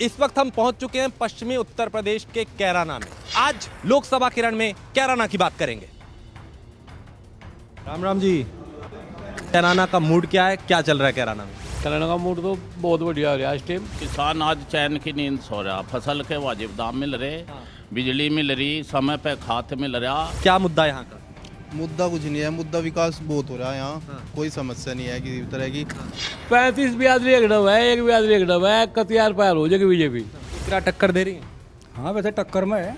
इस वक्त हम पहुंच चुके हैं पश्चिमी उत्तर प्रदेश के कैराना में। आज लोकसभा के रण में कैराना की बात करेंगे। राम राम जी, कैराना का मूड क्या है, क्या चल रहा है कैराना में? कैराना का मूड तो बहुत बढ़िया हो रहा है इस टाइम। किसान आज चैन की नींद सो रहा, फसल के वाजिब दाम मिल रहे, बिजली मिल रही, समय पे खाद मिल रहा। क्या मुद्दा यहाँ का? मुद्दा कुछ नहीं है, मुद्दा विकास बहुत हो रहा है यहाँ। कोई समस्या नहीं है किसी तरह की। 35 बियादरी एक डब है, एक बियादरी एक डब है, कतियार पैर हो जाएगी बीजेपी। क्या टक्कर दे रही है? हाँ वैसे टक्कर में है।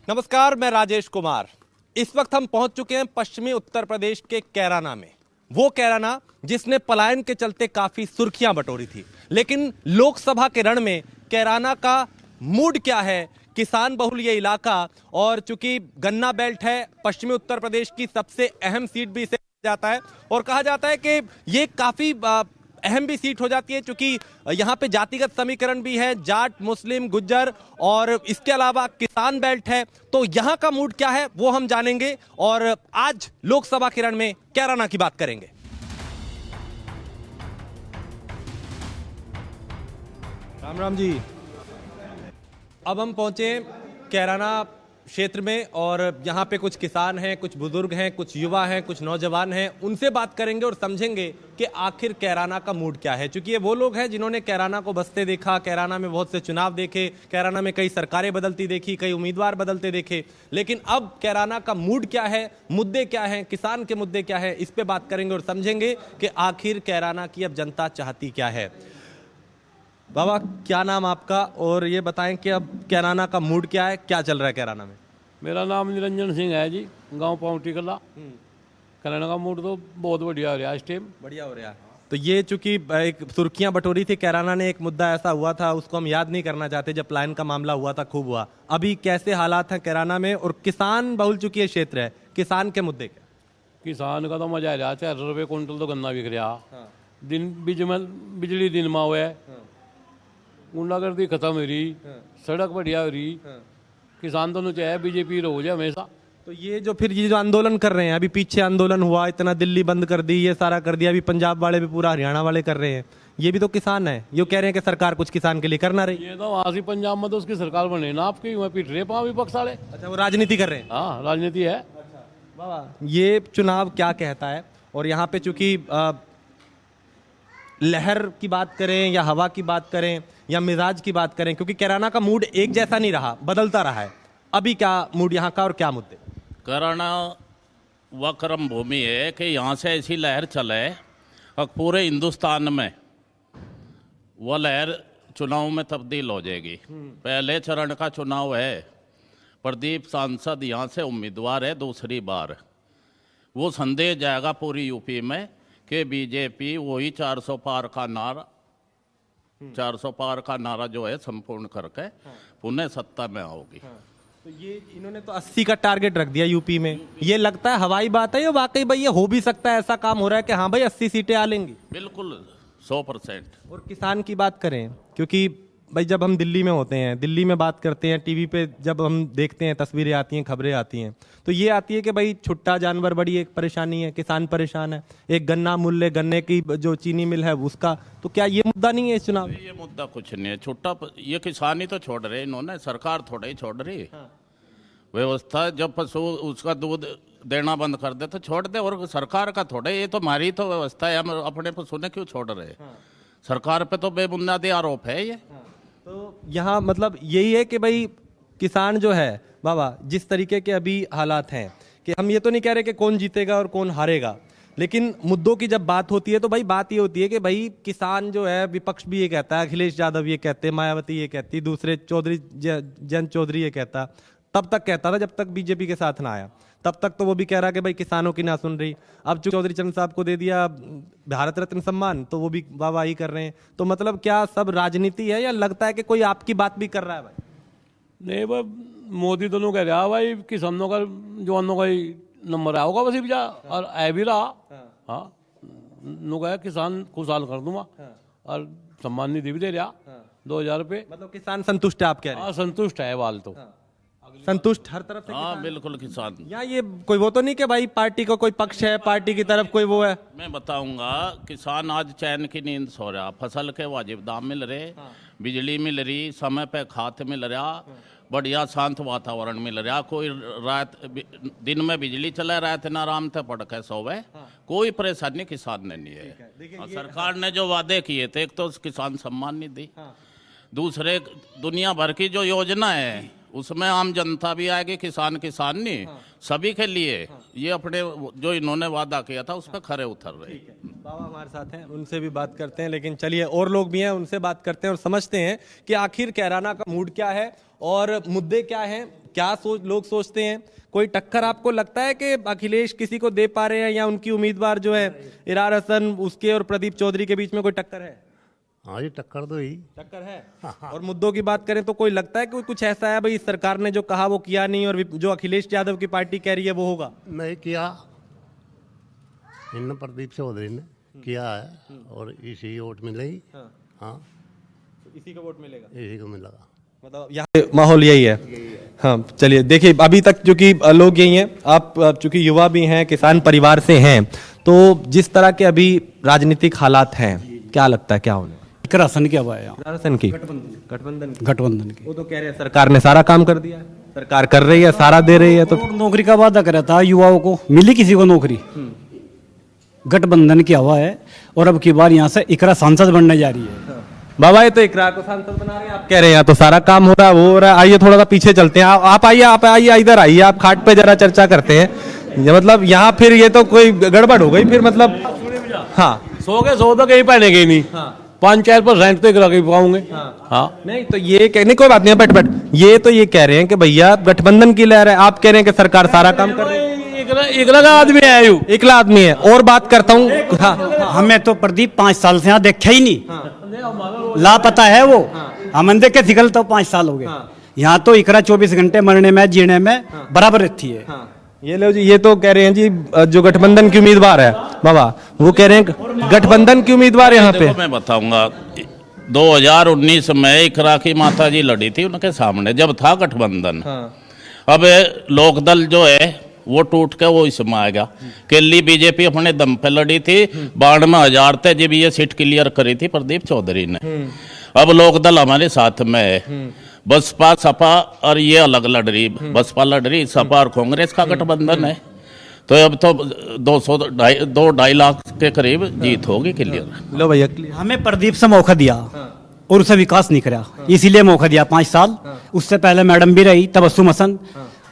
नमस्कार, मैं राजेश कुमार। इस वक्त हम पहुंच चुके हैं पश्चिमी उत्तर प्रदेश के कैराना में। वो कैराना जिसने पलायन के चलते काफी सुर्खियां बटोरी थी, लेकिन लोकसभा के रण में कैराना का मूड क्या है? किसान बहुल ये इलाका, और चूंकि गन्ना बेल्ट है, पश्चिमी उत्तर प्रदेश की सबसे अहम सीट भी इसे जाता है और कहा जाता है कि ये काफी अहम भी सीट हो जाती है, क्योंकि यहाँ पे जातिगत समीकरण भी है, जाट, मुस्लिम, गुज्जर, और इसके अलावा किसान बेल्ट है। तो यहाँ का मूड क्या है वो हम जानेंगे और आज लोकसभा के रण में कैराना की बात करेंगे। राम राम जी, अब हम पहुंचे कैराना क्षेत्र में और यहाँ पे कुछ किसान हैं, कुछ बुजुर्ग हैं, कुछ युवा हैं, कुछ नौजवान हैं। उनसे बात करेंगे और समझेंगे कि आखिर कैराना का मूड क्या है, क्योंकि ये वो लोग हैं जिन्होंने कैराना को बसते देखा, कैराना में बहुत से चुनाव देखे, कैराना में कई सरकारें बदलती देखी, कई उम्मीदवार बदलते देखे। लेकिन अब कैराना का मूड क्या है, मुद्दे क्या हैं, किसान के मुद्दे क्या है, इस पर बात करेंगे और समझेंगे कि आखिर कैराना की अब जनता चाहती क्या है। बाबा, क्या नाम आपका, और ये बताएं कि अब कैराना का मूड क्या है, क्या चल रहा है कैराना में? मेरा नाम निरंजन सिंह है जी, गांव पाउटी कला। कैराना का मूड तो बहुत बढ़िया हो रहा है इस टाइम। बढ़िया हो रहा है। तो ये चूंकि एक सुर्खियां बटोरी थी कैराना ने, एक मुद्दा ऐसा हुआ था, उसको हम याद नहीं करना चाहते, जब प्लान का मामला हुआ था खूब हुआ। अभी कैसे हालात हैं कैराना में, और किसान बहुल चूंकि ये क्षेत्र है, किसान के मुद्दे क्या? किसान का तो मजा आ रहा है, 4 रुपये क्विंटल तो गन्ना बिक रहा। दिन बिजली दिन में हुआ है, गुंडागर्दी खत्म हो रही, सड़क बढ़िया हो रही। किसान दोनों चाहे बीजेपी हो जाए हमेशा। तो ये जो आंदोलन कर रहे हैं, अभी पीछे आंदोलन हुआ, इतना दिल्ली बंद कर दी, ये सारा कर दिया, अभी पंजाब वाले भी पूरा हरियाणा वाले कर रहे हैं, ये भी तो किसान है। ये कह रहे हैं कि सरकार कुछ किसान के लिए करना रही। ये तो वहाँ से पंजाब में तो उसकी सरकार बने ना, आपकी वहाँ पीट रहे पाँव विपक्ष वाले। अच्छा, वो राजनीति कर रहे हैं। हाँ, राजनीति है। बाबा, ये चुनाव क्या कहता है? और यहाँ पे चूंकि लहर की बात करें या हवा की बात करें या मिजाज की बात करें, क्योंकि कैराना का मूड एक जैसा नहीं रहा, बदलता रहा है। अभी क्या मूड यहाँ का और क्या मुद्दे? कैराना वह कर्म भूमि है कि यहाँ से ऐसी लहर चले और पूरे हिंदुस्तान में वह लहर चुनाव में तब्दील हो जाएगी। पहले चरण का चुनाव है, प्रदीप सांसद यहाँ से उम्मीदवार है दूसरी बार। वो संदेश जाएगा पूरी यूपी में कि बीजेपी वही 400 पार का नारा, 400 पार का नारा जो है संपूर्ण करके पुनः सत्ता में आओगी। तो ये इन्होंने तो 80 का टारगेट रख दिया यूपी में। ये लगता है हवाई बात है या वाकई भाई ये हो भी सकता है, ऐसा काम हो रहा है कि हाँ भाई 80 सीटें आ लेंगी? बिल्कुल 100%। और किसान की बात करें, क्योंकि भाई जब हम दिल्ली में होते हैं, दिल्ली में बात करते हैं, टीवी पे जब हम देखते हैं, तस्वीरें आती हैं, खबरें आती हैं, तो ये आती है कि भाई छुट्टा जानवर बड़ी एक परेशानी है, किसान परेशान है, एक गन्ना मूल्य, गन्ने की जो चीनी मिल है उसका। तो क्या ये मुद्दा नहीं है इस चुनाव? ये मुद्दा कुछ नहीं है, छुट्टा ये किसान ही तो छोड़ रहे, इन्होंने सरकार थोड़ा ही छोड़ रही। व्यवस्था जब पशु उसका दूध देना बंद कर दे तो छोड़ दे, और सरकार का थोड़ा, ये तो हमारी तो व्यवस्था है, हम अपने पशु ने क्यों छोड़ रहे? सरकार पे तो बेबुनियादी आरोप है ये। तो यहाँ मतलब यही है कि भाई किसान जो है बाबा, जिस तरीके के अभी हालात हैं, कि हम ये तो नहीं कह रहे कि कौन जीतेगा और कौन हारेगा, लेकिन मुद्दों की जब बात होती है तो भाई बात ये होती है कि भाई किसान जो है, विपक्ष भी ये कहता है, अखिलेश यादव ये कहते हैं, मायावती ये कहती, दूसरे चौधरी जयंत चौधरी ये कहता, तब तक कहता था जब तक बीजेपी के साथ ना आया, तब तक तो वो भी कह रहा कि भाई किसानों की ना सुन रही। अब चौधरी चरण साहब को दे दिया भारत रत्न सम्मान, तो वो भी वाहवाही कर रहे हैं। तो मतलब क्या सब राजनीति है या लगता है कि कोई आपकी बात भी कर रहा है? भाई नहीं भाई, मोदी दोनों कह रहा भाई किसानों का, जवानों का ही नंबर आया होगा बस जा, और आए भी रहा। हाँ, नो कहा किसान खुशहाल कर दूंगा, और सम्मान निधि भी दे रहा 2000 रुपये। मतलब किसान संतुष्ट है आप कह रहे हैं? हाँ, संतुष्ट है वाल तो। संतुष्ट हर तरफ से? हाँ बिल्कुल किसान। यहाँ ये कोई वो तो नहीं कि भाई पार्टी का कोई पक्ष है, पार्टी की तरफ कोई वो है? मैं बताऊंगा, किसान आज चैन की नींद सो रहा, फसल के वाजिब दाम मिल रहे, बिजली मिल रही, समय पे खाद मिल रहा, बढ़िया शांत वातावरण मिल रहा, कोई रात दिन में बिजली चला, रात न आराम से पड़ के सोवे, कोई परेशानी किसान ने नहीं है। और सरकार ने जो वादे किए थे, एक तो किसान सम्मान निधि, दूसरे दुनिया भर की जो योजना है उसमें आम जनता भी आएगी, किसान नहीं, सभी के लिए ये अपने जो इन्होंने वादा किया था उस पर खरे उतर रहे। बाबा हमारे साथ हैं, उनसे भी बात करते हैं, लेकिन चलिए और लोग भी हैं, उनसे बात करते हैं और समझते हैं कि आखिर कैराना का मूड क्या है और मुद्दे क्या हैं, क्या लोग सोचते हैं। कोई टक्कर आपको लगता है कि अखिलेश किसी को दे पा रहे हैं, या उनकी उम्मीदवार जो है इरार हसन उसके और प्रदीप चौधरी के बीच में कोई टक्कर है? हाँ जी, टक्कर तो ही टक्कर है। और मुद्दों की बात करें तो कोई लगता है कि कुछ ऐसा है भाई सरकार ने जो कहा वो किया नहीं, और जो अखिलेश यादव की पार्टी कह रही है वो होगा? नहीं किया, इन प्रदीप चौधरी ने किया है और इसी वोट मिलेगी। हाँ इसी का वोट मिलेगा, इसी को मिलेगा। मतलब यहाँ पे माहौल यही है। हाँ चलिए देखिए, अभी तक चूंकि लोग यही हैं, आप चूंकि युवा भी हैं, किसान परिवार से हैं, तो जिस तरह के अभी राजनीतिक हालात हैं, क्या लगता है क्या होने? राशन की हवा है यहाँ, राशन की, गठबंधन की। की। वो तो कह रहे हैं सरकार ने सारा काम कर दिया है, सरकार कर रही है, सारा दे रही है। तो और नौकरी का वादा करा था युवाओं को, मिली किसी को नौकरी? गठबंधन की हवा है और अब की बार यहाँ से इकरा सांसद बनने जा रही है। बाबा ये तो इकरार को सांसद बना रहे हैं, आप कह रहे हैं यहाँ तो सारा काम हो रहा है, वो हो रहा है। आइए थोड़ा सा पीछे चलते हैं, आप आइए इधर आइए, आप खाट पे जरा चर्चा करते हैं। मतलब यहाँ फिर ये तो कोई गड़बड़ हो गई फिर, मतलब हाँ सो तो कहीं पहने गए नहीं। 5-4% तो करा के पाऊंगे। हाँ नहीं तो ये कहने कोई बात नहीं है, बट ये तो ये कह रहे हैं कि भैया गठबंधन की लहर है, आप कह रहे हैं कि सरकार सारा काम कर रही है। एकला का आदमी है, यू एकला आदमी है। और बात करता हूँ, हाँ हमें तो प्रदीप 5 साल से यहाँ देखा ही नहीं, लापता है वो। हम देख के निकल तो 5 साल हो गए। यहाँ तो इकरा 24 घंटे मरने में जीने में बराबर रहती है। ये लो जी, ये तो कह रहे हैं जी जो गठबंधन की उम्मीदवार है बाबा, वो कह रहे हैं गठबंधन की उम्मीदवार यहाँ पे। मैं बताऊंगा, 2019 में इकरा की माता जी लड़ी थी उनके सामने, जब था गठबंधन। अब लोकदल जो है वो टूट के वो इसमें आ गया। केली बीजेपी अपने दम पे लड़ी थी, 92,000 थे जब ये सीट क्लियर करी थी प्रदीप चौधरी ने। अब लोकदल हमारे साथ में है, बसपा सपा और ये अलग लड़ रही, बसपा लड़ रही, सपा और कांग्रेस का गठबंधन है। तो अब तो 2-2.5 लाख के करीब जीत होगी क्लियर। लो भैया क्लियर। हमें प्रदीप से मौका दिया और उसे विकास नहीं करा, इसीलिए मौका दिया 5 साल। उससे पहले मैडम भी रही तबस्सुम हसन,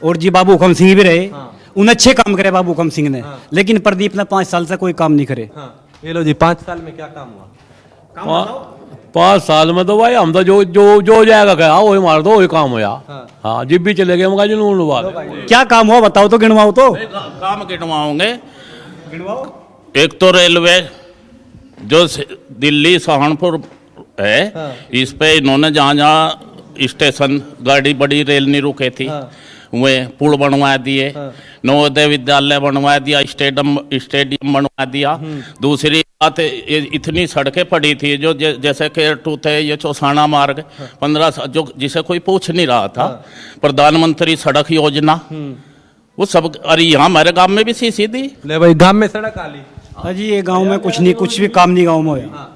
और जी बाबू हुकम सिंह भी रहे। उन्हें अच्छे काम करे बाबू हुकम सिंह ने, लेकिन प्रदीप ने 5 साल से कोई काम नहीं करे। ये लो जी, 5 साल में क्या काम हुआ? 5 साल में तो भाई हम तो जो जाएगा क्या वही मार दो, वही काम होया। हाँ जिब भी चले गए मगा जुनून बात। क्या काम हुआ बताओ तो, गिनवाओ तो। काम गिनवाओगे, एक तो रेलवे जो दिल्ली सहारनपुर है, इस पे इन्होंने जहाँ स्टेशन गाड़ी बड़ी रेल नहीं रुके थी, वे पुल बनवा दिए, नवोदय विद्यालय बनवा दिया, स्टेडियम बनवा दिया। दूसरी बात, इतनी सड़कें पड़ी थी जो जैसे केरटू थे, ये चौसाना मार्ग 15 जो जिसे कोई पूछ नहीं रहा था, प्रधानमंत्री सड़क योजना, वो सब। अरे यहाँ हमारे गांव में भी सीसी दी। ले भाई, गांव में सड़क आली। अजी ये गांव में कुछ नहीं, कुछ भी काम नहीं गांव में हुआ।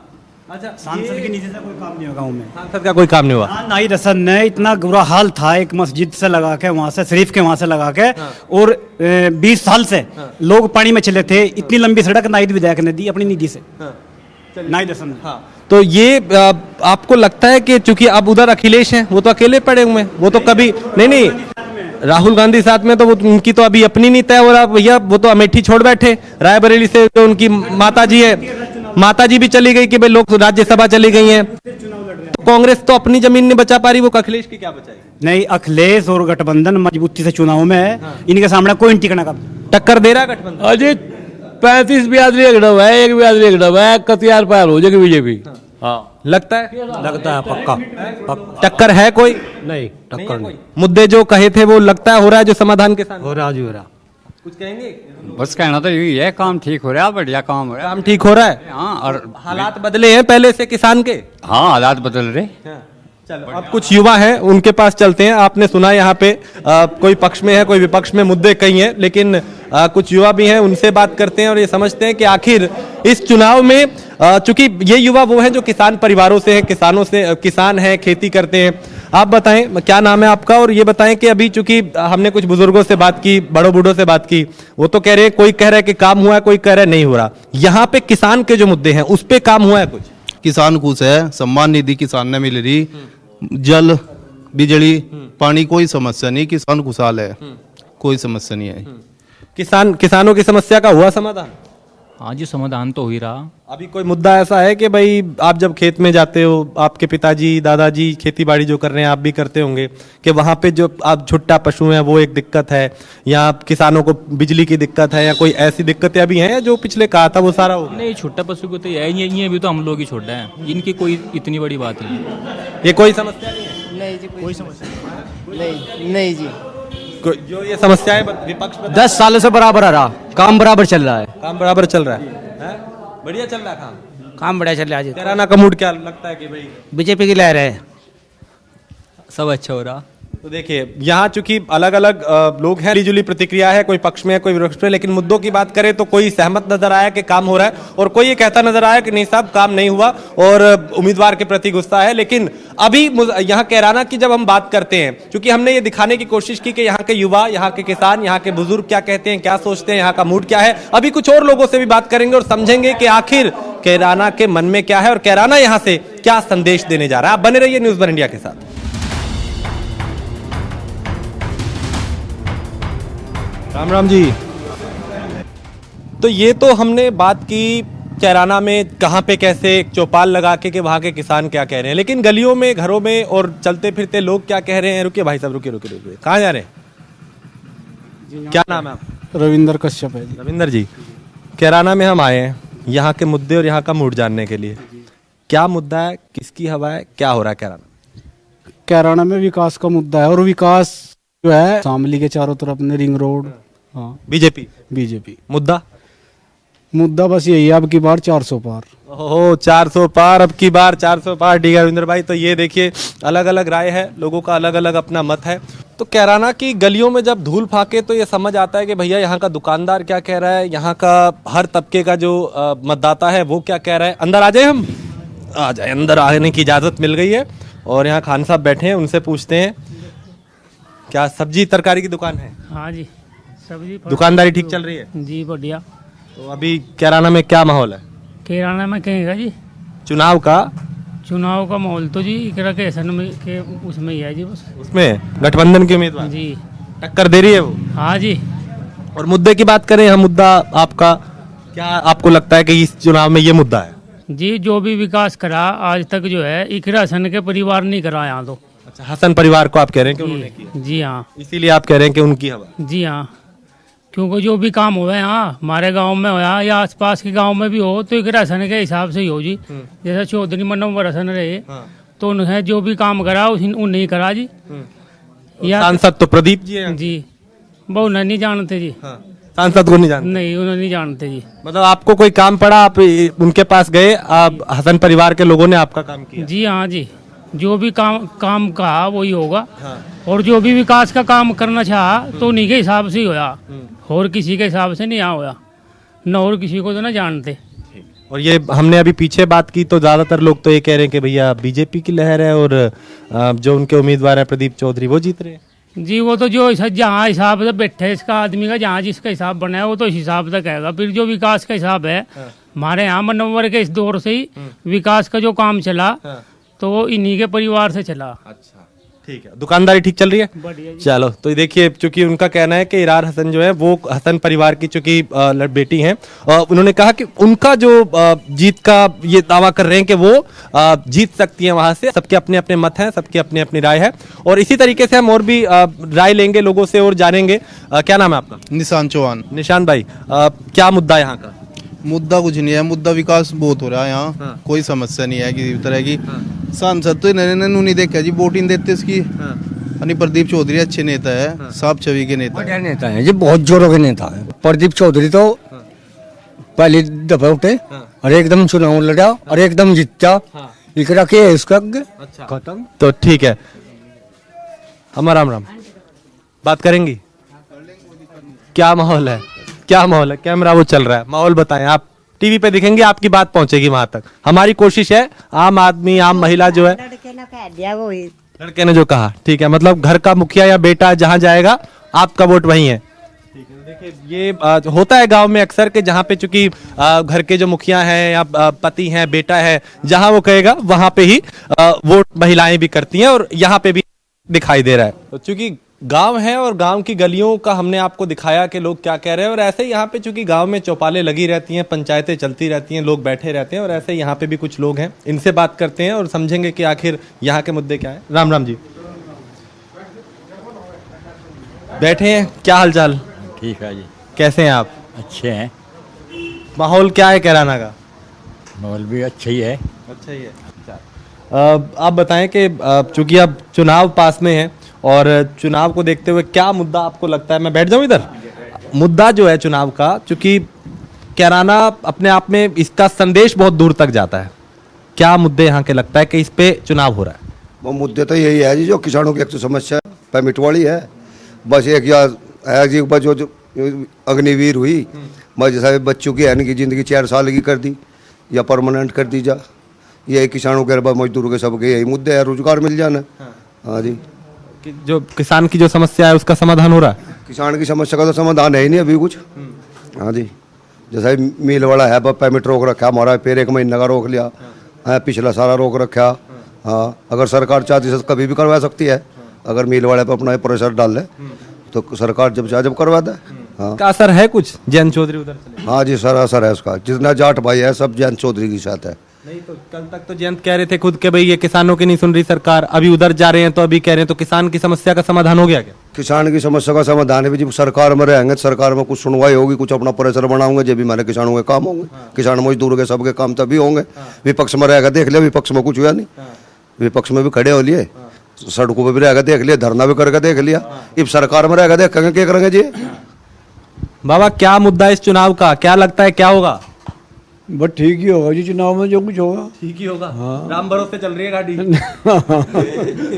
अच्छा, सांसद की नीति से कोई काम नहीं हुआ गांव में। सांसद का कोई काम नहीं हुआ। हाँ, नाई रसन ने इतना बुरा हाल था, एक मस्जिद से लगा के वहां से, शरीफ के वहां से लगा के, और 20 साल से लोग पानी में चले थे। इतनी लंबी सड़क नाई विधायक ने दी अपनी निधि से, नाई रसन ने। तो ये आपको लगता है कि चूंकि अब उधर अखिलेश हैं, वो तो अकेले पड़े हुए हैं, वो तो कभी नहीं राहुल गांधी साथ में, तो वो उनकी तो अभी अपनी नीति है। और भैया वो तो अमेठी छोड़ बैठे, रायबरेली से जो उनकी माता जी है, माता जी भी चली गई कि भाई लोग राज्यसभा चली गई हैं। कांग्रेस तो अपनी जमीन नहीं बचा पा रही, वो अखिलेश की क्या बचाएगी? नहीं, अखिलेश और गठबंधन मजबूती से चुनाव में है। इनके सामने कोई टिकना का टक्कर दे रहा है गठबंधन। अजी 35 बियादरी एक डब है, एक बियादरी एक डब है, कतियार पार हो जाएगी बीजेपी। हाँ लगता है, लगता है पक्का। टक्कर है कोई? नहीं, टक्कर नहीं। मुद्दे जो कहे थे वो लगता है हो रहा है जो समाधान के साथ हो रहा जी, हो रहा। कुछ कहेंगे? बस कहना तो यही है, काम ठीक हो रहा है, बढ़िया काम हो रहा है। काम ठीक हो रहा है। हाँ, और हालात बदले हैं पहले से किसान के। हाँ, हालात बदल रहे। चलो अब कुछ युवा हैं उनके पास चलते हैं। आपने सुना यहाँ पे कोई पक्ष में है कोई विपक्ष में, मुद्दे कई हैं, लेकिन कुछ युवा भी हैं, उनसे बात करते हैं और ये समझते हैं कि आखिर इस चुनाव में चूंकि ये युवा वो हैं जो किसान परिवारों से हैं, किसान हैं, खेती करते हैं। आप बताएं क्या नाम है आपका, और ये बताएं कि अभी चूंकि हमने कुछ बुजुर्गों से बात की, बड़ों बूढ़ों से बात की, वो तो कह रहे हैं, कोई कह रहा है कि काम हुआ है, कोई कह रहा है नहीं हो रहा। यहाँ पे किसान के जो मुद्दे हैं उस पे काम हुआ है कुछ? किसान खुश है, सम्मान निधि किसान ने मिल रही, जल बिजली पानी कोई समस्या नहीं, किसान खुशहाल है, कोई समस्या नहीं है। किसानों की समस्या का हुआ समाधान? हाँ जी, समाधान तो हो ही रहा। अभी कोई मुद्दा ऐसा है कि भाई आप जब खेत में जाते हो, आपके पिताजी दादाजी खेती बाड़ी जो कर रहे हैं आप भी करते होंगे, कि वहाँ पे जो आप छुट्टा पशु हैं वो एक दिक्कत है, या किसानों को बिजली की दिक्कत है, या कोई ऐसी दिक्कतें अभी हैं जो पिछले कहा था वो सारा हो? नहीं, छोटा पशु को तो ये भी तो हम लोग ही छोटा है, इनकी कोई इतनी बड़ी बात नहीं है। ये कोई समस्या नहीं है? नहीं जी, कोई समस्या नहीं जी। जो ये समस्या है विपक्ष में 10 सालों से बराबर आ रहा, काम बराबर चल रहा है। काम बराबर चल रहा है? बढ़िया चल रहा है काम बढ़िया चल रहा है। कैराना का मूड क्या लगता है कि भाई बीजेपी की लहर है, सब अच्छा हो रहा। तो देखिए यहाँ चूंकि अलग अलग लोग हैं, मिली-जुली प्रतिक्रिया है, कोई पक्ष में है कोई विपक्ष में, लेकिन मुद्दों की बात करें तो कोई सहमत नजर आया कि काम हो रहा है, और कोई ये कहता नजर आया कि नहीं साहब काम नहीं हुआ और उम्मीदवार के प्रति गुस्सा है। लेकिन अभी यहाँ कैराना की जब हम बात करते हैं, क्योंकि हमने ये दिखाने की कोशिश की कि यहाँ के युवा, यहाँ के किसान, यहाँ के बुजुर्ग क्या कहते हैं, क्या सोचते हैं, यहाँ का मूड क्या है। अभी कुछ और लोगों से भी बात करेंगे और समझेंगे कि आखिर कैराना के मन में क्या है और कैराना यहाँ से क्या संदेश देने जा रहा है। आप बने रहिए न्यूज़ वन इंडिया के साथ। राम राम जी। तो ये तो हमने बात की कैराना में कहाँ पे कैसे चौपाल लगा के वहाँ के किसान क्या कह रहे हैं, लेकिन गलियों में, घरों में और चलते फिरते लोग क्या कह रहे हैं। रुकिए भाई साहब, रुकिए, कहाँ जा रहे हैं? क्या नाम है आप? रविंदर कश्यप है जी। रविंदर जी, कैराना में हम आए हैं यहाँ के मुद्दे और यहाँ का मूड जानने के लिए। क्या मुद्दा है, किसकी हवा है, क्या हो रहा है कैराना? कैराना में विकास का मुद्दा है, और विकास जो है शामली के चारों तरफ में रिंग रोड। हाँ, बीजेपी मुद्दा बस यही है, अब की बार 400 पार। ओहो, 400 पार, अब की बार 400 पार। ठीक है रविंद्र भाई, तो ये देखिए अलग अलग राय है, लोगों का अलग अलग अपना मत है। तो कैराना की गलियों में जब धूल फाके तो ये समझ आता है कि भैया यहाँ का दुकानदार क्या कह रहा है, यहाँ का हर तबके का जो मतदाता है वो क्या कह रहा है। अंदर आ जाए, हम आ जाए, अंदर आने की इजाज़त मिल गई है और यहाँ खान साहब बैठे हैं, उनसे पूछते हैं क्या सब्जी तरकारी की दुकान है? हाँ जी, सब्जी दुकानदारी ठीक चल रही है जी? बढ़िया। तो अभी कैराना में क्या माहौल है? कैराना में कहेगा जी चुनाव का माहौल तो जी इकरा के ऐसा के उसमें ही है जी, बस उसमें गठबंधन के उम्मीदवार जी टक्कर दे रही है वो। हाँ जी। और मुद्दे की बात करें, हम मुद्दा आपका क्या आपको लगता है कि इस चुनाव में ये मुद्दा है? जी, जो भी विकास करा आज तक जो है इकरा हसन के परिवार नहीं करा यहाँ तो। अच्छा, हसन परिवार को आप कह रहे हैं कि उन्होंने किया? जी हाँ, इसीलिए आप कह रहे हैं कि उनकी हवा? जी हाँ, क्योंकि जो भी काम हुआ यहाँ हमारे गांव में होया या आसपास के गांव में भी हो तो इकरा हसन के हिसाब से ही हो जी। जैसे चौधरी मनोवर हसन रहे तो उन्हें जो भी काम करा उन्हें ही करा जी। या सांसद तो प्रदीप जी हैं जी, वो उन्हें नहीं जानते जी। सांसद को नहीं जानते? नहीं, उन्हें नहीं जानते जी। मतलब आपको कोई काम पड़ा, आप उनके पास गए, आप हसन परिवार के लोगों ने आपका काम किया? जी हाँ जी, जो भी काम कहा वही होगा। और जो भी विकास का काम करना चाहा तो उन्हीं के हिसाब से ही होया, और किसी के हिसाब से नहीं यहाँ होया, न और किसी को तो ना जानते। और ये हमने अभी पीछे बात की तो ज्यादातर लोग तो ये कह रहे हैं कि भैया बीजेपी की लहर है और जो उनके उम्मीदवार है प्रदीप चौधरी वो जीत रहे हैं। जी, वो तो जो जहाँ हिसाब से बैठे इसका आदमी का, जहाँ जिसका हिसाब बना है वो तो इस हिसाब से कहेगा। फिर जो विकास का हिसाब है हमारे यहाँ मनोवर के इस दौर से ही विकास का जो काम चला तो वो इन्हीं के परिवार से चला। अच्छा, ठीक है। दुकानदारी ठीक चल रही है? बढ़िया। चलो, तो देखिए चूंकि उनका कहना है कि इरार हसन जो है वो हसन परिवार की चूंकि बेटी हैं, उन्होंने कहा कि उनका जो जीत का ये दावा कर रहे हैं कि वो जीत सकती हैं वहां से। सबके अपने अपने मत हैं, सबकी अपनी अपनी राय है, और इसी तरीके से हम और भी राय लेंगे लोगों से और जानेंगे। क्या नाम है आपका? निशान चौहान। निशान भाई, क्या मुद्दा यहाँ का? मुद्दा कुछ नहीं है, मुद्दा विकास बहुत हो रहा है यहाँ, कोई समस्या नहीं है किसी तरह की। सांसद तो इन्होंने नहीं देखा जी, वोटिंग देते इसकी। यानी प्रदीप चौधरी अच्छे नेता है, साफ छवि के नेता बढ़िया नेता है जी, बहुत जोरों के नेता है। प्रदीप चौधरी तो पहली दफा उठे और एकदम चुनाव लड़ा और एकदम जीता। इकरा के इसका अच्छा खत्म। तो ठीक है, हमारा राम राम बात करेंगी। क्या माहौल है, क्या माहौल है? कैमरा वो चल रहा है, माहौल बताएं। आप टीवी पे दिखेंगे, आपकी बात पहुंचेगी वहां तक। हमारी कोशिश है, आम आदमी, आम महिला जो है, लड़के ने जो कहा ठीक है, मतलब घर का मुखिया या बेटा जहां जाएगा आपका वोट वहीं है। ठीक है, देखिए ये होता है गांव में अक्सर के, जहां पे चूंकि घर के जो मुखिया हैं या पति हैं, बेटा है, जहां वो कहेगा वहां पे ही वोट महिलाएं भी करती हैं, और यहाँ पे भी दिखाई दे रहा है। तो चूंकि गांव है और गांव की गलियों का हमने आपको दिखाया कि लोग क्या कह रहे हैं, और ऐसे ही यहाँ पे चूंकि गांव में चौपालें लगी रहती हैं, पंचायतें चलती रहती हैं, लोग बैठे रहते हैं, और ऐसे यहाँ पे भी कुछ लोग हैं, इनसे बात करते हैं और समझेंगे कि आखिर यहाँ के मुद्दे क्या है। राम राम जी, बैठे हैं, क्या हालचाल? ठीक है जी, कैसे हैं आप? अच्छे हैं। माहौल क्या है कैराना का? माहौल भी अच्छा ही है। अच्छा ही है। आप बताएं कि चूंकि अब चुनाव पास में है, और चुनाव को देखते हुए क्या मुद्दा आपको लगता है, मैं बैठ जाऊं इधर, मुद्दा जो है चुनाव का, चूंकि कैराना अपने आप में इसका संदेश बहुत दूर तक जाता है, क्या मुद्दे यहाँ के लगता है कि इस पे चुनाव हो रहा है? वो मुद्दे तो यही है जी, जो किसानों की एक तो समस्या परमिट वाली है, बस एक या है जी, बस जो अग्निवीर हुई, बस जैसा बच्चों की है की ज़िंदगी 4 साल की कर दी या परमानेंट कर दी जा, यही किसानों के, मजदूरों के सबके यही मुद्दे है, रोजगार मिल जाना। हाँ जी, कि जो किसान की जो समस्या है उसका समाधान हो रहा है? किसान की समस्या का तो समाधान है ही नहीं अभी कुछ। हाँ जी, जैसा मिल वाला है, परमिट रोक रखा हमारा, फिर 1 महीने का रोक लिया है, पिछला सारा रोक रखा। हाँ, अगर सरकार चाहती है कभी भी करवा सकती है, अगर मिल वाले पर अपना प्रेशर डाल ले तो सरकार जब चाहे जब करवा दे। हाँ, का असर है कुछ? जयंत चौधरी उधर चले? हाँ जी, सर असर है उसका, जितना जाट भाई है सब जयंत चौधरी के साथ है। नहीं तो कल तक तो जयंत कह रहे थे खुद के भाई ये किसानों की नहीं सुन रही सरकार, अभी उधर जा रहे हैं तो अभी कह रहे हैं, तो किसान की समस्या का समाधान हो गया क्या? किसान की समस्या का समाधान है, जब सरकार में रहेंगे, सरकार में कुछ सुनवाई होगी, कुछ अपना प्रेशर बनाओगे, जब भी हमारे किसानों के काम होंगे। किसान मजदूर के सबके काम तभी होंगे। विपक्ष में रहेगा, देख लिया विपक्ष में कुछ हुआ नहीं, विपक्ष में भी खड़े हो लिए, सड़कों पर भी रहेगा देख लिया, धरना भी करके देख लिया, अब सरकार में रहेगा देखेंगे क्या करेंगे जी। बाबा क्या मुद्दा इस चुनाव का, क्या लगता है क्या होगा? बस ठीक ही होगा जी, चुनाव में जो कुछ होगा ठीक ही होगा। हाँ। राम भरोसे चल रही है गाड़ी।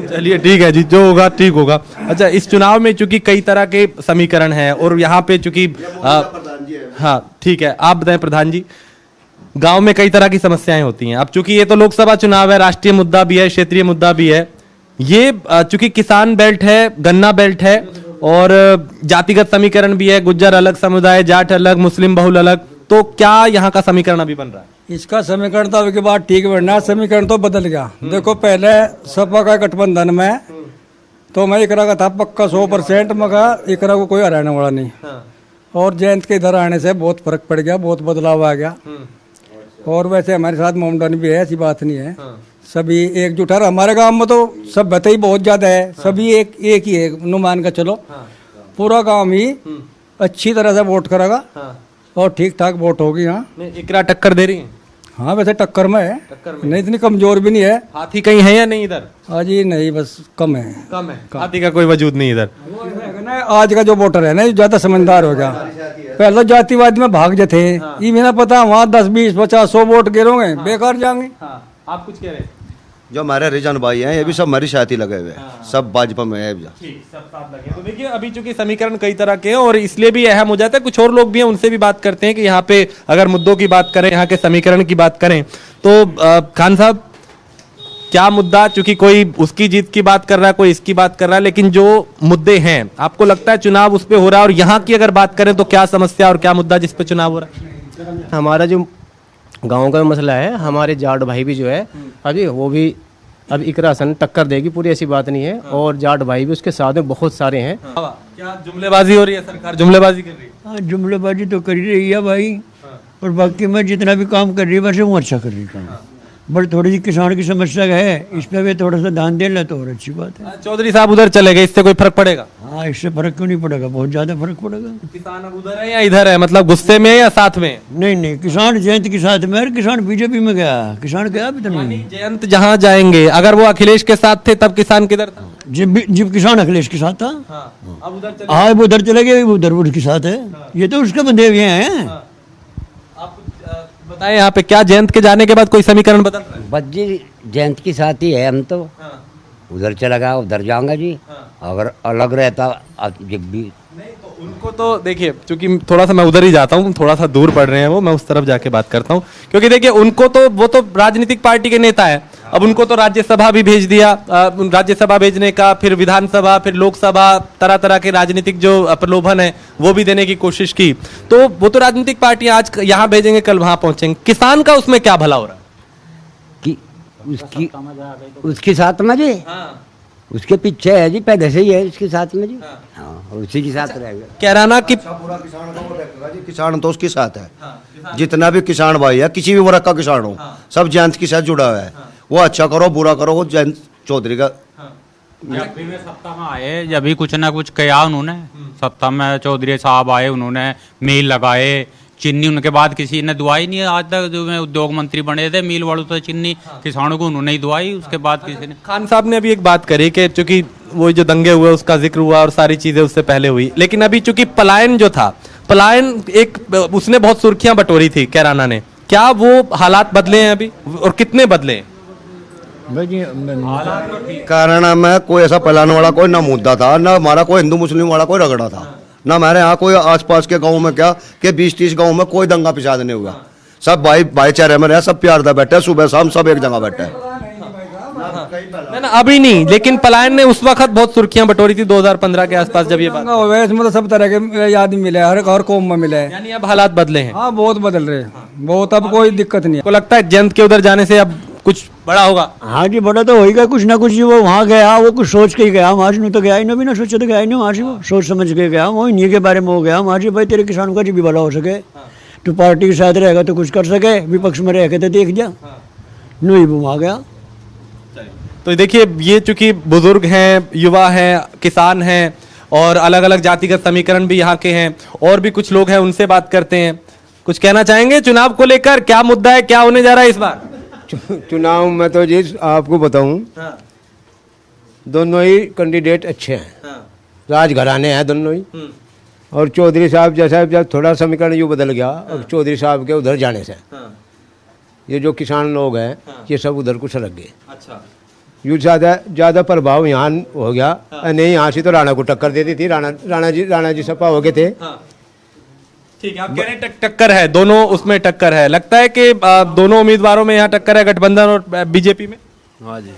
चलिए ठीक है जी, जो होगा ठीक होगा। अच्छा, इस चुनाव में चूंकि कई तरह के समीकरण हैं, और यहाँ पे चूंकि हाँ ठीक है, आप बताएं प्रधान जी, गांव में कई तरह की समस्याएं होती हैं। अब चूंकि ये तो लोकसभा चुनाव है, राष्ट्रीय मुद्दा भी है, क्षेत्रीय मुद्दा भी है, ये चूंकि किसान बेल्ट है, गन्ना बेल्ट है, और जातिगत समीकरण भी है, गुज्जर अलग समुदाय, जाट अलग, मुस्लिम बहुल अलग, तो क्या यहाँ का समीकरण अभी बन रहा है? इसका समीकरण तो अभी के बाद ठीक बनना, समीकरण तो बदल गया। देखो पहले सपा का गठबंधन में तो मैं इकरा का था पक्का 100%, मगर इकरा को कोई हराने वाला नहीं। और जयंत के इधर आने से बहुत फर्क पड़ गया, बहुत बदलाव आ गया। और वैसे हमारे साथ मोमडन भी है, ऐसी बात नहीं है, सभी एकजुट है। हमारे गांव में तो सभ्यता ही बहुत ज्यादा है, सभी एक ही है, नुमान का चलो पूरा गांव ही अच्छी तरह से वोट करेगा और ठीक ठाक वोट होगी। हाँ, इकरा टक्कर दे रही है? हाँ वैसे टक्कर में है, नहीं इतनी कमजोर भी नहीं है। हाथी कहीं है या नहीं इधर? हाँ जी नहीं, बस कम है, कम है, हाथी का कोई वजूद नहीं इधर। आज का जो वोटर है ना ज्यादा समझदार हो गया, पहले जातिवाद में भाग जाते ये भी ना पता, वहाँ 10 20 50 100 वोट गिरोगे बेकार जाएंगे। आप कुछ कह रहे हैं? जो हमारे रिजन भाई हैं ये भी सब हमारी साथ ही लगे हुए हैं, सब भाजपा में है। सब साथ लगे। तो देखिए अभी चूंकि समीकरण कई तरह के हैं और इसलिए भी अहम हो जाता है, कुछ और लोग भी हैं उनसे भी बात करते हैं कि यहाँ पे अगर मुद्दों की बात करें, यहाँ के समीकरण की बात करें तो खान साहब क्या मुद्दा, चूंकि कोई उसकी जीत की बात कर रहा है, कोई इसकी बात कर रहा है, लेकिन जो मुद्दे हैं आपको लगता है चुनाव उस पर हो रहा है, और यहाँ की अगर बात करें तो क्या समस्या और क्या मुद्दा जिस पे चुनाव हो रहा है? हमारा जो गांव का मसला है, हमारे जाट भाई भी जो है अभी वो भी अब इकरा सन टक्कर देगी, पूरी ऐसी बात नहीं है। और जाट भाई भी उसके साथ में बहुत सारे हैं। क्या जुमलेबाजी हो रही है? सरकार जुमलेबाजी कर रही है? हाँ जुमलेबाजी तो कर ही रही है भाई, और बाकी मैं जितना भी काम कर रही है वैसे वो अच्छा कर रही है। बट थोड़ी सी किसान की समस्या है, इस पर भी थोड़ा सा ध्यान दे ले तो और अच्छी बात है। चौधरी साहब उधर चले गए, इससे कोई फर्क पड़ेगा? हाँ इससे फर्क क्यों नहीं पड़ेगा, बहुत ज्यादा फर्क पड़ेगा। किसान अब उधर है या इधर है, मतलब गुस्से में या साथ में? नहीं किसान जयंत के साथ में, किसान बीजेपी में गया, किसान गया अभी तो नहीं। जयंत जहाँ जाएंगे, अगर वो अखिलेश के साथ थे तब किसान किधर था? जब किसान अखिलेश के साथ था, अब उधर चले, हाँ वो उधर चले गए, उधर उसके साथ है, ये तो उसके बंदे हुए हैं। आप बताएं यहाँ पे क्या जयंत के जाने के बाद कोई समीकरण बदल रहा है? बस जी जयंत के साथ ही है हम तो उधर चला गया उधर जाऊंगा जी अगर अलग रहता अब जब भी उनको तो देखिए, क्योंकि थोड़ा सा मैं उधर ही जाता हूँ, थोड़ा सा दूर पड़ रहे हैं वो, मैं उस तरफ जाके बात करता हूँ। क्योंकि देखिए उनको तो वो तो राजनीतिक पार्टी के नेता है, अब उनको तो राज्यसभा भी भेज दिया, राज्यसभा भेजने का, फिर विधानसभा, फिर लोकसभा, तरह तरह के राजनीतिक जो प्रलोभन है वो भी देने की कोशिश की। तो वो तो राजनीतिक पार्टियां आज यहाँ भेजेंगे कल वहां पहुंचेंगे, किसान का उसमें क्या भला हो रहा है कि उसके साथ में जी उसके पीछे है जी, पहले से ही है उसके साथ में जी। हाँ उसी के साथ रहेगा। कैराना की पूरा किसान का वो देखेगा जी, किसान तो उसके साथ है। जितना भी किसान भाई है, किसी भी वर्ग का किसान हो, सब जयंत के साथ जुड़ा हुआ है। वो अच्छा करो बुरा करो, वो जयंत चौधरी का। जब भी मैं सत्ता में आए, जब भी कुछ ना कुछ किया उन्होंने, सत्ता में चौधरी साहब आए, उन्होंने मिल लगाए, चीनी उनके बाद किसी ने दुआई नहीं है आज तक। जो मैं उद्योग मंत्री बने थे, मिल वालों तो चीनी किसानों को उन्होंने ही दुआई, उसके बाद किसी ने। खान साहब ने अभी एक बात करी कि चूंकि वो जो दंगे हुए उसका जिक्र हुआ और सारी चीजें उससे पहले हुई, लेकिन अभी चूंकि पलायन जो था, पलायन एक उसने बहुत सुर्खियां बटोरी थी कैराना ने, क्या वो हालात बदले हैं अभी और कितने बदले हैं? कारण में कोई ऐसा पलाने वाला कोई ना मुद्दा था, ना हमारा कोई हिंदू मुस्लिम वाला कोई रगड़ा था, ना हमारे यहाँ कोई आसपास के गांव में क्या कि 20-30 गांव में कोई दंगा पिसाद नहीं हुआ। सब भाईचारे में रहे, सब प्यार से बैठे, सुबह शाम सब एक जगह बैठे। ना अभी नहीं, लेकिन पलायन ने उस वक्त बहुत सुर्खियां बटोरी थी 2015 के आसपास जब ये बात। इसमें तो सब तरह के आदमी मिले, हर कौम में मिले। यानी अब हालात बदले हैं। हाँ बहुत बदल रहे हैं, बहुत, अब कोई दिक्कत नहीं है। को लगता है जयंत के उधर जाने से अब कुछ बड़ा होगा? हाँ जी बड़ा तो होगा, कुछ ना कुछ। वो वहाँ गया, वो कुछ सोच के ही गया, वहाँ से तो गया ही ना, बिना सोचे तो गया ही नहीं वहाँ से, वो सोच समझ के गया, वो इन्हीं के बारे में हो गया वहाँ से। भाई तेरे किसानों का जो भी भला हो सके, तो पार्टी के साथ रहेगा तो कुछ कर सके, विपक्ष में रह के तो देख जा, नहीं वो वहाँ गया। तो देखिए ये चूंकि बुजुर्ग हैं, युवा हैं, किसान हैं और अलग अलग जातिगत समीकरण भी यहाँ के हैं, और भी कुछ लोग हैं, उनसे बात करते हैं। कुछ कहना चाहेंगे चुनाव को लेकर? क्या मुद्दा है, क्या होने जा रहा है इस बार चुनाव में? तो जी आपको बताऊं, दोनों ही कैंडिडेट अच्छे हैं, राजघराने हैं दोनों ही। और चौधरी साहब जैसा जब थोड़ा समीकरण यूँ बदल गया अब चौधरी साहब के उधर जाने से, ये जो किसान लोग हैं ये सब उधर को सरक गए। अच्छा, यूँ ज़्यादा प्रभाव यहाँ हो गया। नहीं यहाँ से तो राणा को टक्कर देती थी, राणा जी सपा हो गए थे। ठीक है, आप कह रहे हैं टक्कर है, दोनों उसमें टक्कर है। लगता है कि दोनों उम्मीदवारों में यहाँ टक्कर है, गठबंधन और बीजेपी में। हाँ जी,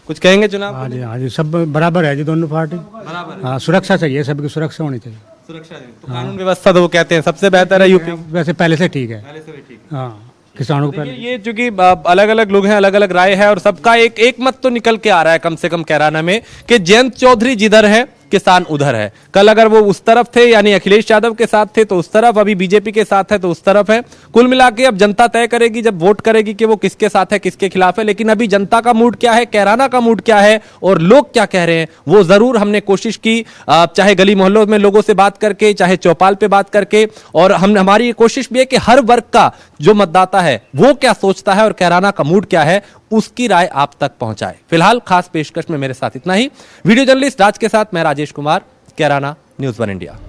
कुछ कहेंगे चुनाव? हाँ जी सब बराबर है जी, दोनों पार्टी बराबर। हाँ सुरक्षा चाहिए, सबकी सुरक्षा होनी चाहिए। सुरक्षा तो कानून व्यवस्था तो वो कहते हैं सबसे बेहतर है यूपी। वैसे पहले से ठीक है, पहले से भी ठीक। हाँ किसानों को। ये चूंकि अलग अलग लोग हैं, अलग अलग राय है, और सबका एक मत तो निकल के आ रहा है कम से कम कैराना में कि जयंत चौधरी जिधर है किसान उधर है। कल अगर वो उस तरफ थे यानी अखिलेश यादव के साथ थे तो उस तरफ, अभी बीजेपी के साथ है तो उस तरफ है। कुल मिला के अब जनता तय करेगी जब वोट करेगी कि वो किसके साथ है किसके खिलाफ है। लेकिन अभी जनता का मूड क्या है, कैराना का मूड क्या है और लोग क्या कह रहे हैं वो जरूर हमने कोशिश की, चाहे गली मोहल्लों में लोगों से बात करके, चाहे चौपाल पे बात करके, और हमारी ये कोशिश भी है कि हर वर्ग का जो मतदाता है वो क्या सोचता है और कैराना का मूड क्या है उसकी राय आप तक पहुंचाए। फिलहाल खास पेशकश में मेरे साथ इतना ही। वीडियो जर्नलिस्ट राज के साथ मैं राजेश कुमार, कैराना, न्यूज़ 1 इंडिया।